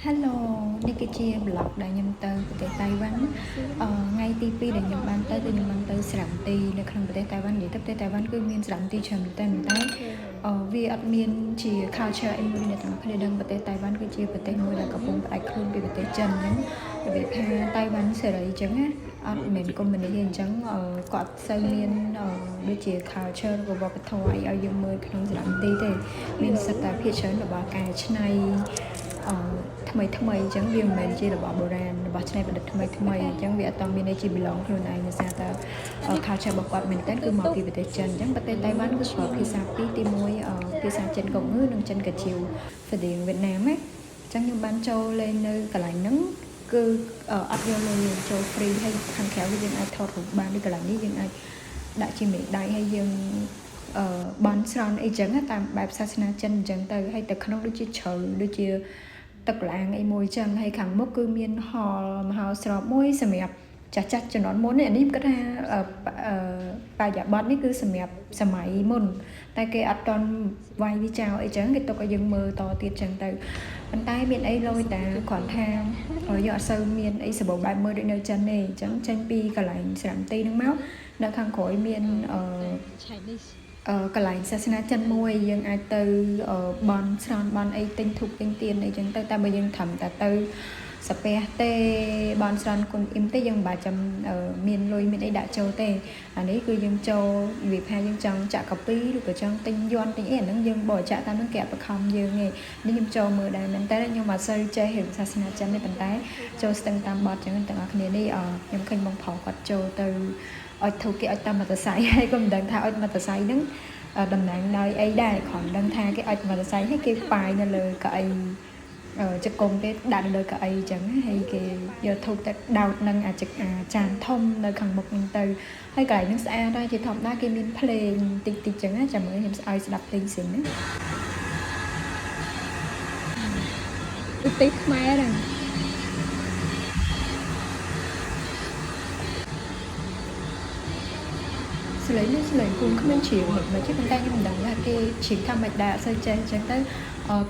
Hello នេះគឺជា blog ដែលខ្ញុំទៅប្រទេសតៃវ៉ាន់ថ្ងៃទី2ដែលខ្ញុំបានទៅគឺខ្ញុំបានទៅស្រាំទីនៅក្នុងប្រទេសតៃវ៉ាន់និយាយទៅប្រទេសតៃវ៉ាន់គឺមានស្រាំទីច្រើនមែនតើវាអត់មានជា culture អីមួយអ្នកទាំងអស់គ្នាដឹងប្រទេសតៃវ៉ាន់គឺជាប្រទេសមួយដែលកំពុងផ្ដាច់ខ្លួនពីប្រទេសចិនអញ្ចឹងរបៀបថាតៃវ៉ាន់សេរីអញ្ចឹងណាអត់មែនកុំមុនីទេអញ្ចឹងគាត់សូវមានដូចជា culture របស់វប្បធម៌អីឲ្យយើងមើលក្នុងស្រាំទីទេមានសិទ្ធិភាពច្រើនរបស់កែច្នៃថ្មីអញ្ចឹងវាមិនមែនជារបស់បុរាណរបស់ច្នៃប្រឌិតថ្មីអញ្ចឹងវាអត់មានន័យជា belong ខ្លួនឯងដោយសារតែ culture របស់គាត់មែនតើគឺមកពីប្រទេសចិនអញ្ចឹងប្រទេសតៃវ៉ាន់គឺប្រើភាសាពីរទី1ភាសាចិនកុងងឺនិងចិនកញ្ជៀវស្តីងវៀតណាមណាអញ្ចឹងខ្ញុំបានចូលលេងនៅកន្លែងហ្នឹងគឺអត់យកលុយចូល free ហើយខាងក្រៅយើងអាចថតរូបបានដូចកន្លែងនេះយើងអាចដាក់ជាមេដៃហើយយើងបន់ស្រន់អីចឹងតាមបែបសាសនាចិនអញ្ចឹងទៅហើយទៅក្នុងដូចជាជ្រៅដូចជាទឹកកឡាងអីមួយចឹងហើយខាងមុខគឺមានហលមហោស្រពមួយសម្រាប់ចាស់ជំនាន់មុននេះអានេះគាត់ថាបរិយាប័ន្ននេះគឺសម្រាប់សម័យមុនតែគេអត់តន់វាយវាចោលអីចឹងគេទុកឲ្យយើងមើលតទៀតចឹងទៅប៉ុន្តែមានអីលុយតាគ្រាន់ថាយកអត់សូវមានអីសម្បូរបែបមើលដូចនៅចិនទេអញ្ចឹងចេញពីកន្លែងស្រាំទីហ្នឹងមកនៅខាងក្រោយមានកន្លែងសាសនាចិនមួយយើងអាចទៅបន់ស្រន់បន់អីទិញធូបទិញទៀនអីចឹងទៅតែបើយើងត្រឹមតែទៅសាពះទេបន់ស្រន់គុណអ៊ីមទេយើងមិនបាច់ចាំមានលុយមានអីដាក់ចូលទេអានេះគឺយើងចូលវិភាគយើងចង់ចាក់កាពីឬក៏ចង់ទិញយ័ន្តទិញអីអាហ្នឹងយើងបរិច្ចាគតាមហ្នឹងគេអត់បង្ខំយើងទេនេះខ្ញុំចូលមើលដែរមែនតើខ្ញុំអត់សូវចេះរឿងសាសនាចិនទេប៉ុន្តែចូលស្ទឹងតាមបទចឹងទាំងអស់គ្នានេះខ្ញុំឃើញបងប្រុសគាត់ចូលទៅអុចធូបគេអុចតាមមតស័យហើយក៏មិនដឹងថាអុចមតស័យហ្នឹងតំណាងដោយអីដែរគ្រាន់ដឹងថាគេអុចមតស័យហើយគេប៉ាយនៅលើកៅអីចង្គង់ទេដាក់លើកៅអីចឹងហើយគេយកធូបទៅដោតនឹងអាចានធំនៅខាងមុខហ្នឹងទៅហើយកន្លែងហ្នឹងស្អាតដែរជាធម្មតាគេមានភ្លេងតិចចឹងចាំមើលខ្ញុំឲ្យស្ដាប់ភ្លេងផ្សេងណាឧទាហរណ៍ខ្មែរហ្នឹងស្លេងគុំគ្មានជ្រៀងមិនchứប៉ុន្តែខ្ញុំមិនដឹងថាគេជ្រៀងធម្មតាអត់សូវចេះអញ្ចឹងទៅ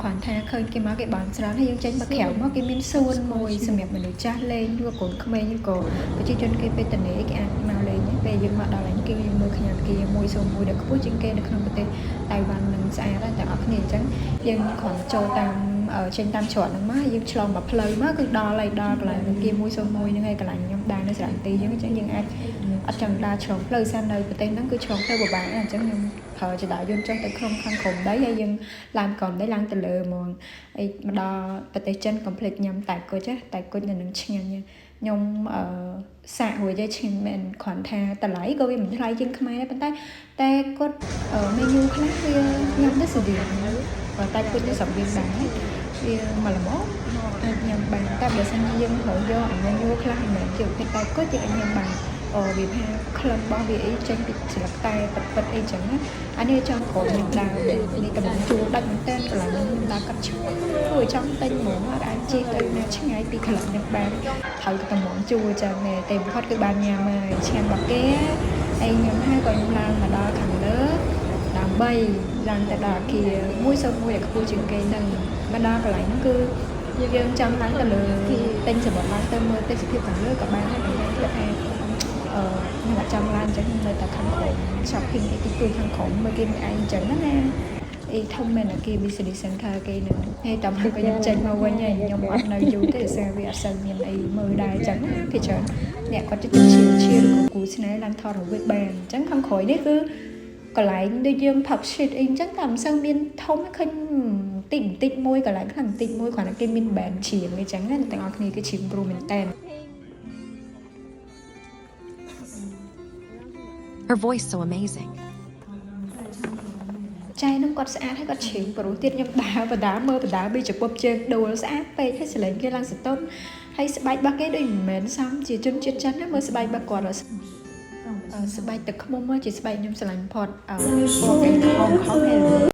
គ្រាន់ថាឃើញគេមកគេបានច្រើនហើយយើងចេញមកក្រៅមកគេមានសួនមួយសម្រាប់មនុស្សចាស់លេងឬកូនក្មេងឬក៏ប្រជាជនគេពេលតនេគេអាចមកលេងពេលយើងមកដល់ហ្នឹងគេមើលខ្ញុំគេ101ដែលខ្ពស់ជាងគេនៅក្នុងប្រទេសតៃវ៉ាន់នឹងស្អាតដែរទាំងអស់គ្នាអញ្ចឹងយើងគ្រាន់ចូលតាមចេញតាមច្រកហ្នឹងមកយើងឆ្លងមកផ្លូវមកគឺដល់កន្លែងគេ101ហ្នឹងហើយកន្លែងខ្ញុំដើរនៅស្រាំទីអញ្ចឹងយើងអាចអត់ចង់ដើរឆ្លងផ្លូវសិននៅប្រទេសហ្នឹងគឺឆ្លងផ្លូវពិបាកអញ្ចឹងខ្ញុំប្រើចដាយន្តចុះទៅក្នុងខាងក្រោមដីហើយយើងឡើងក្រោមដីឡើងទៅលើហ្មងអីមកដល់ប្រទេសចិនកុំភ្លេចញ៉ាំតែគុជនៅនឹងឆ្ងាញ់ខ្ញុំសាករួចហើយឆ្ងាញ់មែនគ្រាន់ថាតម្លៃក៏វាមិនថ្លៃជាងខ្មែរដែរប៉ុន្តែគាត់មេញូខ្លះវាញ៉ាំទៅស្រួលតែគុជទៅសម្រៀងដែរវាមកល្មមអាចញ៉ាំបានតែបើសិនជាយើងប្រើយកអាមេញូខ្លះមិនជាប្រភេទតែគុជយើងអាចញ៉ាំបានវាថាក្លិនរបស់វាអីចេញពីស្លឹកតែពិតអីចឹងណាអានេះចង់ក្រោយខ្ញុំដើរនេះកំពុងជួលដាច់មែនតើកន្លែងខ្ញុំដើរកាត់ឈ្មោះធ្វើចង់ទិញហ្មងអត់អាចជិះទៅណាឆ្ងាយពីក្លិនខ្ញុំបានត្រូវតែហ្មងជួលចឹងតែបំផុតគឺបានញ៉ាំហើយឆ្ងាញ់បាក់គេអីខ្ញុំហើយក៏ខ្ញុំឡើងមកដល់ខាងលើដើម្បីឡើងទៅដល់អគារ101ដែលខ្ពស់ជាងគេនឹងមកដល់កន្លែងហ្នឹងគឺយើងចង់ឡើងទៅលើទិញសម្បត្តិឡើងទៅមើលទេសភាពខាងលើក៏បានដែរតែខ្ញុំគិតថាខ្ញុំអត់ចង់ឡើងអញ្ចឹងខ្ញុំនៅតែខាងក្រោម shopping អីទី2ខាងក្រោមមើលគេមិនឯងអញ្ចឹងណាអីធំមែនគេ business center គេនឹងហើយតាមពេលខ្ញុំចេញមកវិញហើយខ្ញុំអត់នៅយូរទេសារវាអត់សូវមានអីមើលដែរអញ្ចឹងណាពីច្រើនអ្នកគាត់ជិះឈៀលឬក៏គូស្នេហ៍ឡើងថតរូបវាបានអញ្ចឹងខាងក្រោយនេះគឺកន្លែងដូចយើង pub shit អីអញ្ចឹងតែមិនសូវមានធំឃើញបន្តិចមួយកន្លែងខ្លះបន្តិចមួយគ្រាន់តែគេមាន band ច្រៀងអីចឹងណាទាំងអស់គ្នាគឺច្រៀងព្រោះមែនតើHer voice so amazing. ចៃនឹងគាត់ស្អាតហើយគាត់ច្រៀងព្រោះទៀតខ្ញុំដើរបដាមើលបដាពីជពប់ជើងដួលស្អាតពេកហើយសលេងគេឡើងសតុនហើយស្បែករបស់គេដូចមិនមែនសមជាជនជាតិចិនណាមើលស្បែករបស់គាត់ស្បែកទឹកខ្មុំមកជាស្បែកខ្ញុំស្រឡាញ់ផតពណ៌ខំហើយ